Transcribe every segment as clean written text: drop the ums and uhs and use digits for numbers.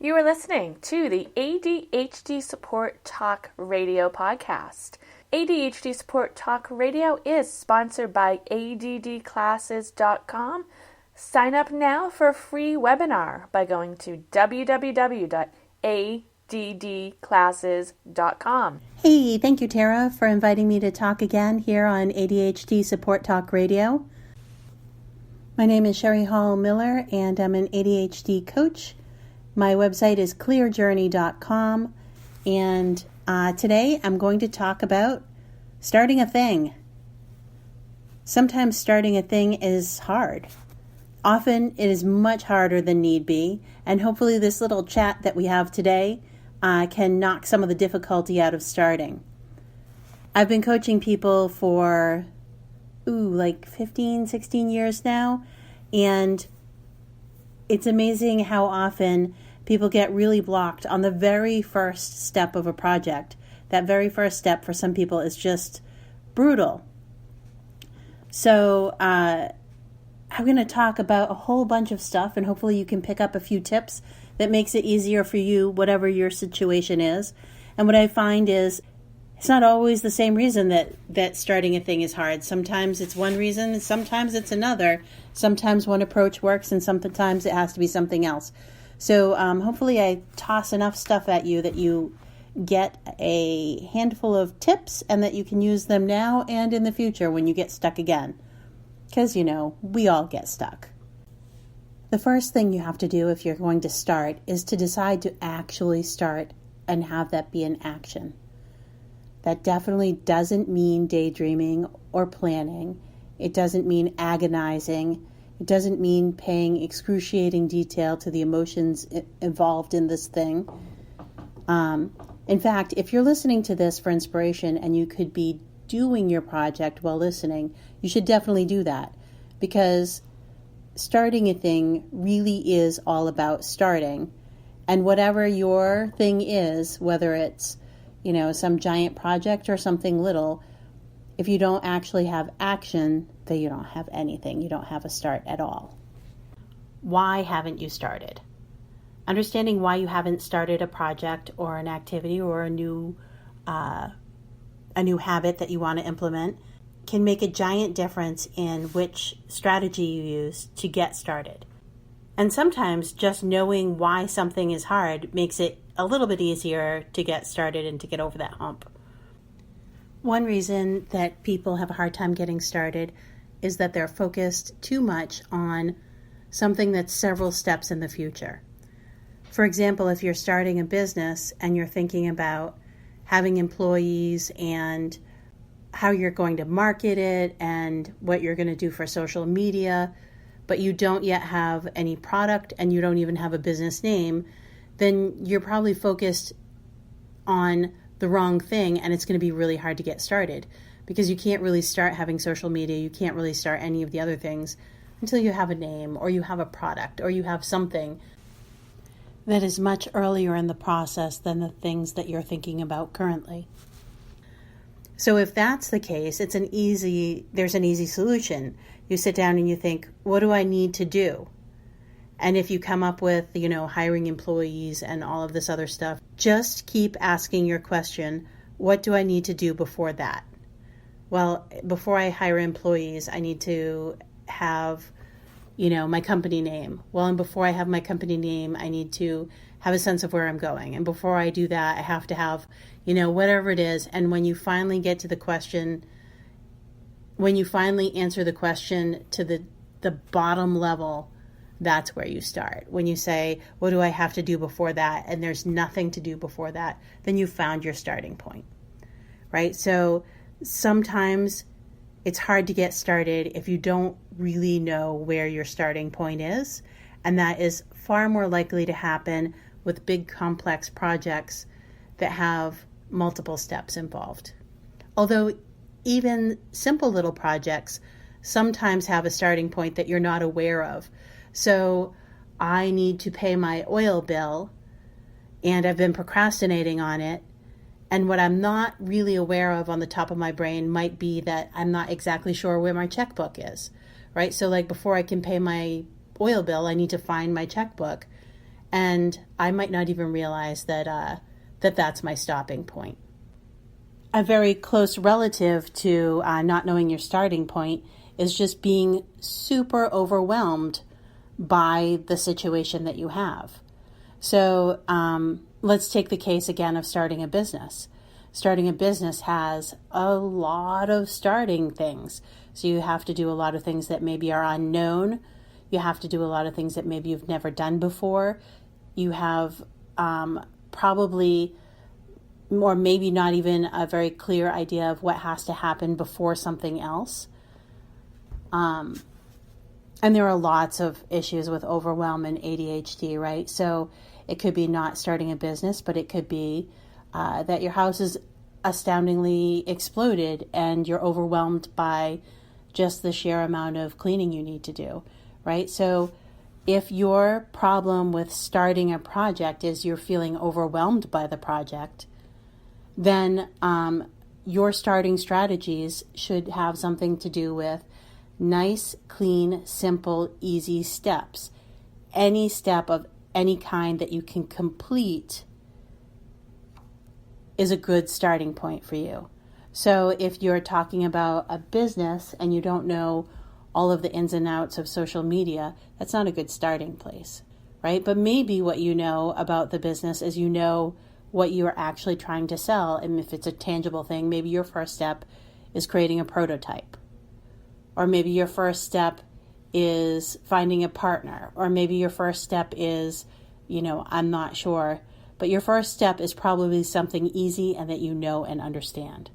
You are listening to the ADHD Support Talk Radio podcast. ADHD Support Talk Radio is sponsored by ADDclasses.com. Sign up now for a free webinar by going to www.addclasses.com. Hey, thank you, Tara, for inviting me to talk again here on ADHD Support Talk Radio. My name is Sheri Hall-Miller, and I'm an ADHD coach. My website is clearjourney.com, and today I'm going to talk about starting a thing. Sometimes starting a thing is hard. Often it is much harder than need be, and hopefully this little chat that we have today can knock some of the difficulty out of starting. I've been coaching people for, like 15, 16 years now, and it's amazing how often people get really blocked on the very first step of a project. That very first step for some people is just brutal. So I'm going to talk about a whole bunch of stuff, and hopefully you can pick up a few tips that makes it easier for you, whatever your situation is. And what I find is it's not always the same reason that starting a thing is hard. Sometimes it's one reason, sometimes it's another. Sometimes one approach works, and sometimes it has to be something else. So hopefully I toss enough stuff at you that you get a handful of tips and that you can use them now and in the future when you get stuck again. Because, we all get stuck. The first thing you have to do if you're going to start is to decide to actually start and have that be an action. That definitely doesn't mean daydreaming or planning. It doesn't mean agonizing. It doesn't mean paying excruciating detail to the emotions involved in this thing. In fact, if you're listening to this for inspiration and you could be doing your project while listening, you should definitely do that, because starting a thing really is all about starting. And whatever your thing is, whether it's some giant project or something little, if you don't actually have action, then you don't have anything. You don't have a start at all. Why haven't you started? Understanding why you haven't started a project or an activity or a new habit that you want to implement can make a giant difference in which strategy you use to get started. And sometimes just knowing why something is hard makes it a little bit easier to get started and to get over that hump. One reason that people have a hard time getting started is that they're focused too much on something that's several steps in the future. For example, if you're starting a business and you're thinking about having employees and how you're going to market it and what you're going to do for social media, but you don't yet have any product and you don't even have a business name, then you're probably focused on the wrong thing, and it's going to be really hard to get started because you can't really start having social media, you can't really start any of the other things until you have a name or you have a product or you have something that is much earlier in the process than the things that you're thinking about currently. So if that's the case, there's an easy solution. You sit down and you think, what do I need to do? And if you come up with, hiring employees and all of this other stuff, just keep asking your question, what do I need to do before that? Well, before I hire employees, I need to have, my company name. Well, and before I have my company name, I need to have a sense of where I'm going. And before I do that, I have to have, whatever it is. And when you finally get to the question, when you finally answer the question to the bottom level, that's where you start. When you say, what do I have to do before that? And there's nothing to do before that, then you found your starting point, right? So sometimes it's hard to get started if you don't really know where your starting point is. And that is far more likely to happen with big complex projects that have multiple steps involved. Although even simple little projects sometimes have a starting point that you're not aware of. So I need to pay my oil bill and I've been procrastinating on it. And what I'm not really aware of on the top of my brain might be that I'm not exactly sure where my checkbook is, right? So like before I can pay my oil bill, I need to find my checkbook. And I might not even realize that that's my stopping point. A very close relative to not knowing your starting point is just being super overwhelmed by the situation that you have. So let's take the case again of starting a business. Starting a business has a lot of starting things. So you have to do a lot of things that maybe are unknown. You have to do a lot of things that maybe you've never done before. You have probably, or maybe not even a very clear idea of what has to happen before something else. And there are lots of issues with overwhelm and ADHD, right? So it could be not starting a business, but it could be that your house is astoundingly exploded and you're overwhelmed by just the sheer amount of cleaning you need to do, right? So if your problem with starting a project is you're feeling overwhelmed by the project, then your starting strategies should have something to do with nice, clean, simple, easy steps. Any step of any kind that you can complete is a good starting point for you. So if you're talking about a business and you don't know all of the ins and outs of social media, that's not a good starting place, right? But maybe what you know about the business is you know what you are actually trying to sell. And if it's a tangible thing, maybe your first step is creating a prototype. Or maybe your first step is finding a partner. Or maybe your first step is, I'm not sure. But your first step is probably something easy and that you know and understand.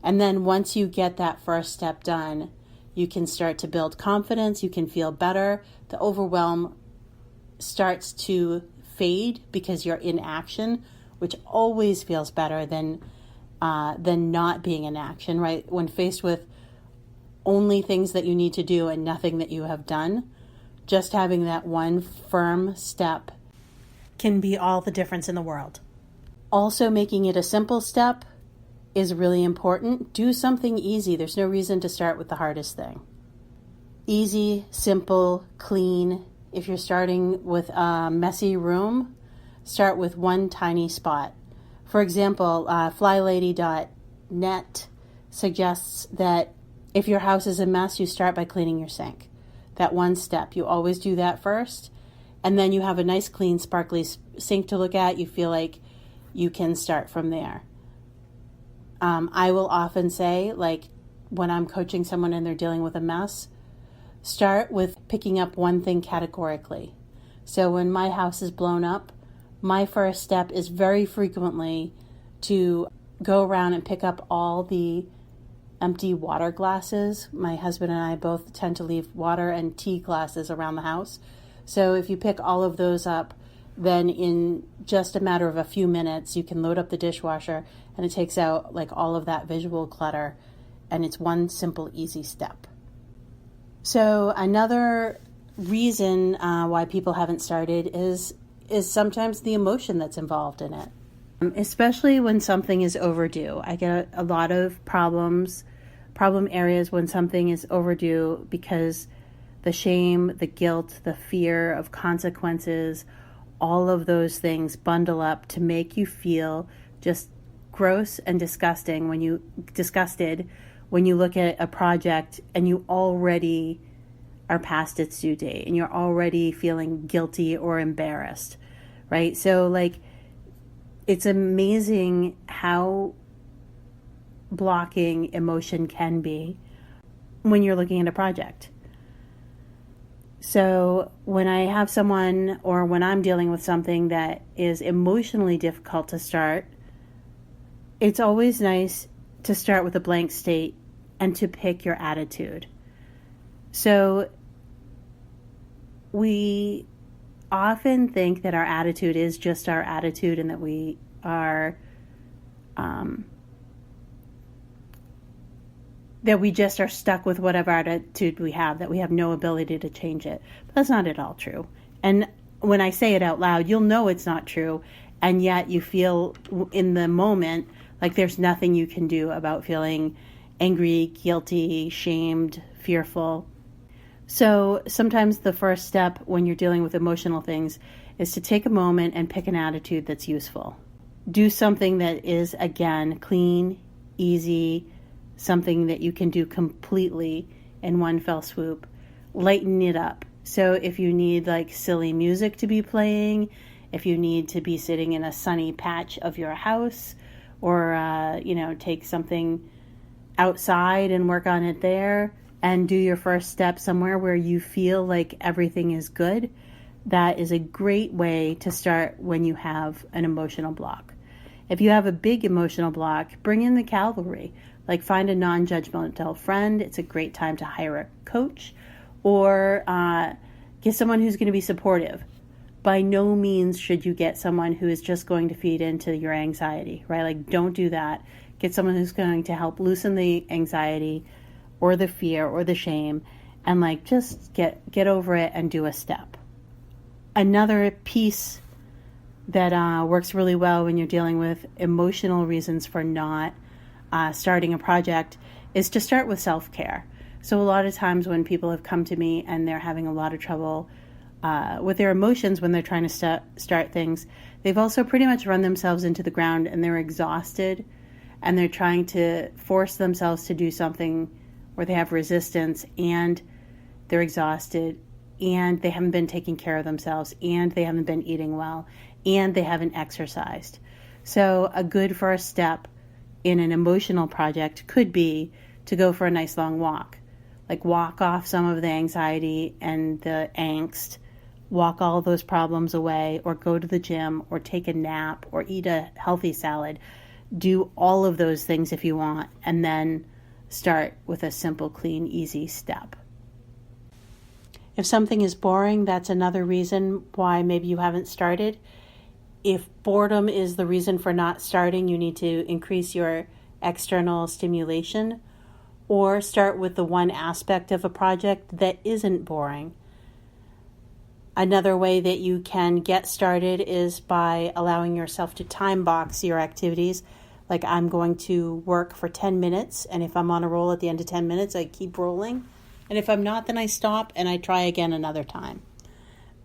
And then once you get that first step done, you can start to build confidence. You can feel better. The overwhelm starts to fade because you're in action, which always feels better than not being in action, right? When faced with only things that you need to do and nothing that you have done, just having that one firm step can be all the difference in the world. Also, making it a simple step is really important. Do something easy. There's no reason to start with the hardest thing. Easy, simple, clean. If you're starting with a messy room, start with one tiny spot. For example, flylady.net suggests that if your house is a mess, you start by cleaning your sink. That one step. You always do that first. And then you have a nice, clean, sparkly sink to look at. You feel like you can start from there. I will often say, when I'm coaching someone and they're dealing with a mess, start with picking up one thing categorically. So when my house is blown up, my first step is very frequently to go around and pick up all the empty water glasses. My husband and I both tend to leave water and tea glasses around the house. So if you pick all of those up, then in just a matter of a few minutes, you can load up the dishwasher and it takes out all of that visual clutter, and it's one simple, easy step. So another reason why people haven't started is sometimes the emotion that's involved in it, especially when something is overdue. I get a lot of problem areas when something is overdue because the shame, the guilt, the fear of consequences, all of those things bundle up to make you feel just gross and disgusted when you look at a project and you already are past its due date and you're already feeling guilty or embarrassed, right? So it's amazing how blocking emotion can be when you're looking at a project. So when I have someone or when I'm dealing with something that is emotionally difficult to start, it's always nice to start with a blank slate and to pick your attitude. So we often think that our attitude is just our attitude and that we are that we just are stuck with whatever attitude we have, that we have no ability to change it. But that's not at all true. And when I say it out loud, you'll know it's not true, and yet you feel in the moment like there's nothing you can do about feeling angry, guilty, shamed, fearful. So sometimes the first step when you're dealing with emotional things is to take a moment and pick an attitude that's useful. Do something that is, again, clean, easy, something that you can do completely in one fell swoop. Lighten it up. So if you need like silly music to be playing, if you need to be sitting in a sunny patch of your house, or, take something outside and work on it there, and do your first step somewhere where you feel like everything is good, that is a great way to start when you have an emotional block. If you have a big emotional block, bring in the cavalry. Like find a non-judgmental friend. It's a great time to hire a coach, or get someone who's going to be supportive. By no means should you get someone who is just going to feed into your anxiety, right? Like, don't do that. Get someone who's going to help loosen the anxiety or the fear or the shame, and like just get over it and do a step. Another piece that works really well when you're dealing with emotional reasons for not starting a project is to start with self-care. So a lot of times when people have come to me and they're having a lot of trouble with their emotions when they're trying to start things, they've also pretty much run themselves into the ground and they're exhausted, and they're trying to force themselves to do something where they have resistance, and they're exhausted, and they haven't been taking care of themselves, and they haven't been eating well, and they haven't exercised. So a good first step in an emotional project could be to go for a nice long walk. Like walk off some of the anxiety and the angst, walk all those problems away, or go to the gym, or take a nap, or eat a healthy salad. Do all of those things if you want, and then start with a simple, clean, easy step. If something is boring, that's another reason why maybe you haven't started. If boredom is the reason for not starting, you need to increase your external stimulation, or start with the one aspect of a project that isn't boring. Another way that you can get started is by allowing yourself to time box your activities. Like, I'm going to work for 10 minutes, and if I'm on a roll at the end of 10 minutes, I keep rolling. And if I'm not, then I stop and I try again another time.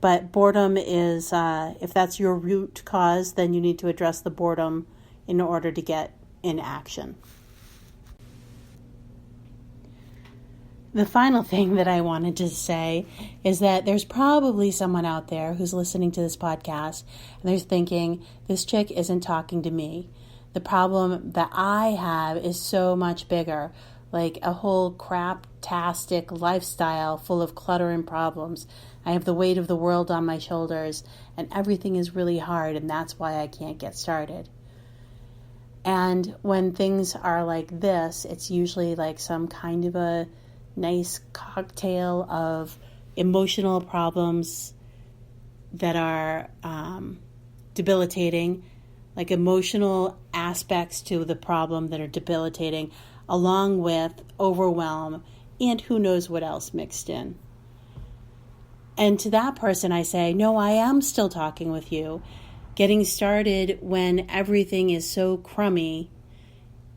But boredom is, if that's your root cause, then you need to address the boredom in order to get in action. The final thing that I wanted to say is that there's probably someone out there who's listening to this podcast and they're thinking, this chick isn't talking to me. The problem that I have is so much bigger, like a whole crap-tastic lifestyle full of clutter and problems. I have the weight of the world on my shoulders, and everything is really hard, and that's why I can't get started. And when things are like this, it's usually like some kind of a nice cocktail of emotional problems that are debilitating, like emotional aspects to the problem that are debilitating, along with overwhelm and who knows what else mixed in. And to that person I say, no, I am still talking with you. Getting started when everything is so crummy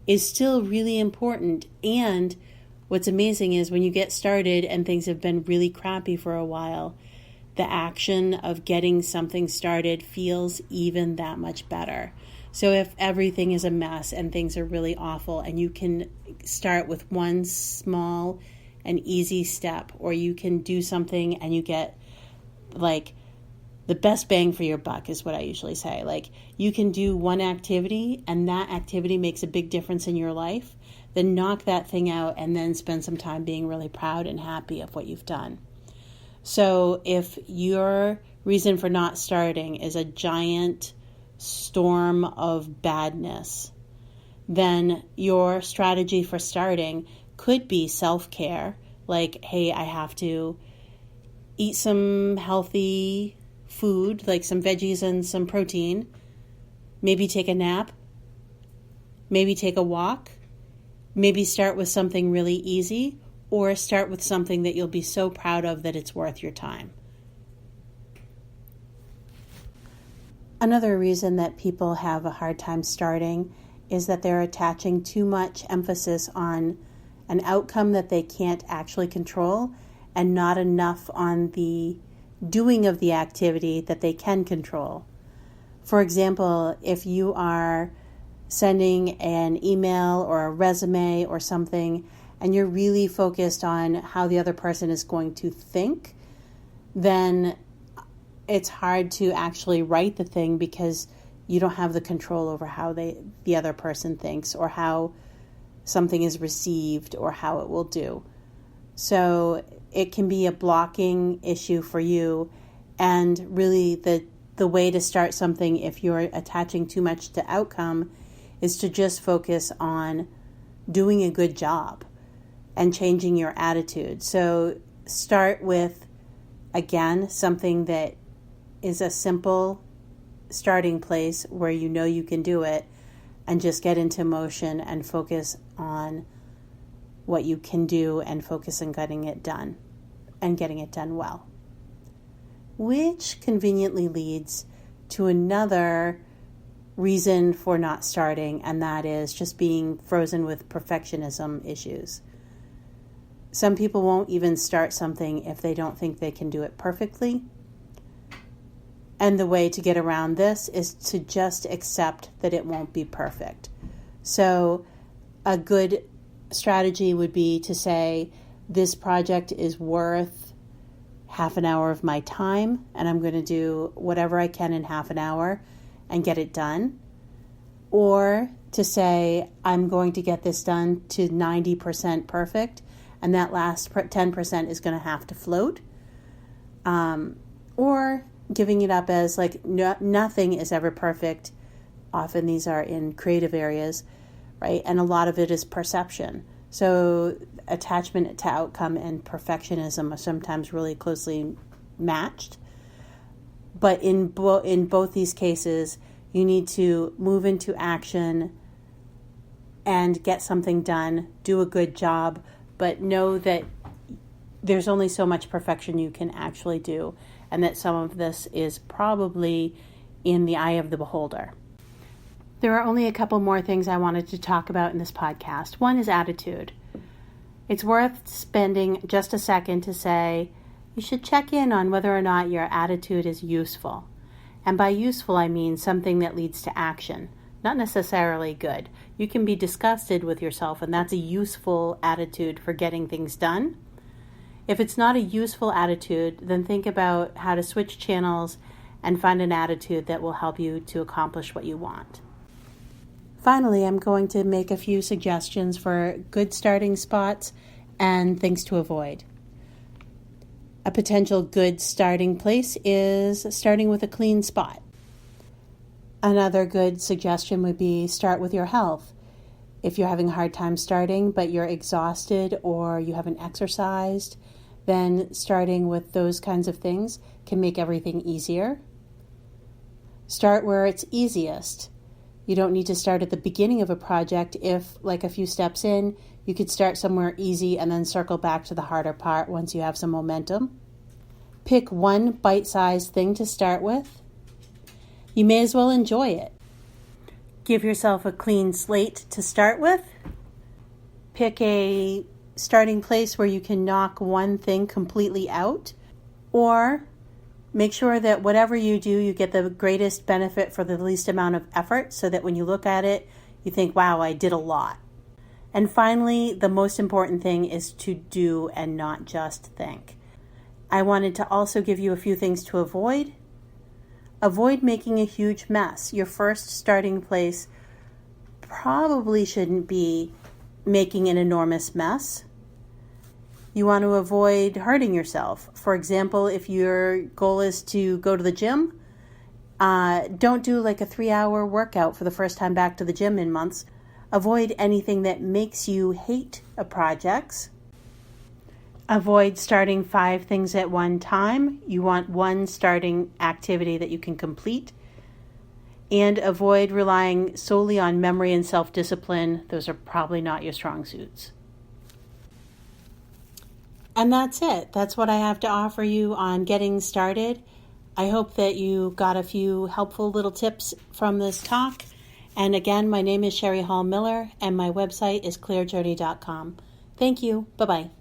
is still really important. And what's amazing is when you get started and things have been really crappy for a while, the action of getting something started feels even that much better. So if everything is a mess and things are really awful, and you can start with one small and easy step, or you can do something and you get like the best bang for your buck is what I usually say. Like, you can do one activity and that activity makes a big difference in your life, then knock that thing out and then spend some time being really proud and happy of what you've done. So if your reason for not starting is a giant storm of badness, then your strategy for starting could be self-care. Like, hey, I have to eat some healthy food, like some veggies and some protein, maybe take a nap, maybe take a walk, maybe start with something really easy, or start with something that you'll be so proud of that it's worth your time. Another reason that people have a hard time starting is that they're attaching too much emphasis on an outcome that they can't actually control, and not enough on the doing of the activity that they can control. For example, if you are sending an email or a resume or something, and you're really focused on how the other person is going to think, then it's hard to actually write the thing because you don't have the control over how the other person thinks or how something is received or how it will do. So it can be a blocking issue for you, and really the way to start something if you're attaching too much to outcome is to just focus on doing a good job and changing your attitude. So start with, again, something that is a simple starting place where you know you can do it, and just get into motion and focus on what you can do and focus on getting it done and getting it done well. Which conveniently leads to another reason for not starting, and that is just being frozen with perfectionism issues. Some people won't even start something if they don't think they can do it perfectly. And the way to get around this is to just accept that it won't be perfect. So a good strategy would be to say, this project is worth half an hour of my time, and I'm going to do whatever I can in half an hour and get it done. Or to say, I'm going to get this done to 90% perfect, and that last 10% is going to have to float. Or giving it up as like nothing is ever perfect. Often these are in creative areas, right? And a lot of it is perception. So attachment to outcome and perfectionism are sometimes really closely matched. But in both these cases, you need to move into action and get something done, do a good job, but know that there's only so much perfection you can actually do, and that some of this is probably in the eye of the beholder. There are only a couple more things I wanted to talk about in this podcast. One is attitude. It's worth spending just a second to say, you should check in on whether or not your attitude is useful. And by useful, I mean something that leads to action, not necessarily good. You can be disgusted with yourself, and that's a useful attitude for getting things done. If it's not a useful attitude, then think about how to switch channels and find an attitude that will help you to accomplish what you want. Finally, I'm going to make a few suggestions for good starting spots and things to avoid. A potential good starting place is starting with a clean spot. Another good suggestion would be start with your health. If you're having a hard time starting, but you're exhausted or you haven't exercised, then starting with those kinds of things can make everything easier. Start where it's easiest. You don't need to start at the beginning of a project if, like a few steps in, you could start somewhere easy and then circle back to the harder part once you have some momentum. Pick one bite-sized thing to start with. You may as well enjoy it. Give yourself a clean slate to start with. Pick a starting place where you can knock one thing completely out, or make sure that whatever you do, you get the greatest benefit for the least amount of effort, so that when you look at it, you think, wow, I did a lot. And finally, the most important thing is to do and not just think. I wanted to also give you a few things to avoid. Avoid making a huge mess. Your first starting place probably shouldn't be making an enormous mess. You want to avoid hurting yourself. For example, if your goal is to go to the gym, don't do like a 3-hour workout for the first time back to the gym in months. Avoid anything that makes you hate a project. Avoid starting 5 things at one time. You want one starting activity that you can complete. And avoid relying solely on memory and self-discipline. Those are probably not your strong suits. And that's it. That's what I have to offer you on getting started. I hope that you got a few helpful little tips from this talk. And again, my name is Sheri Hall-Miller, and my website is clearjourney.com. Thank you. Bye-bye.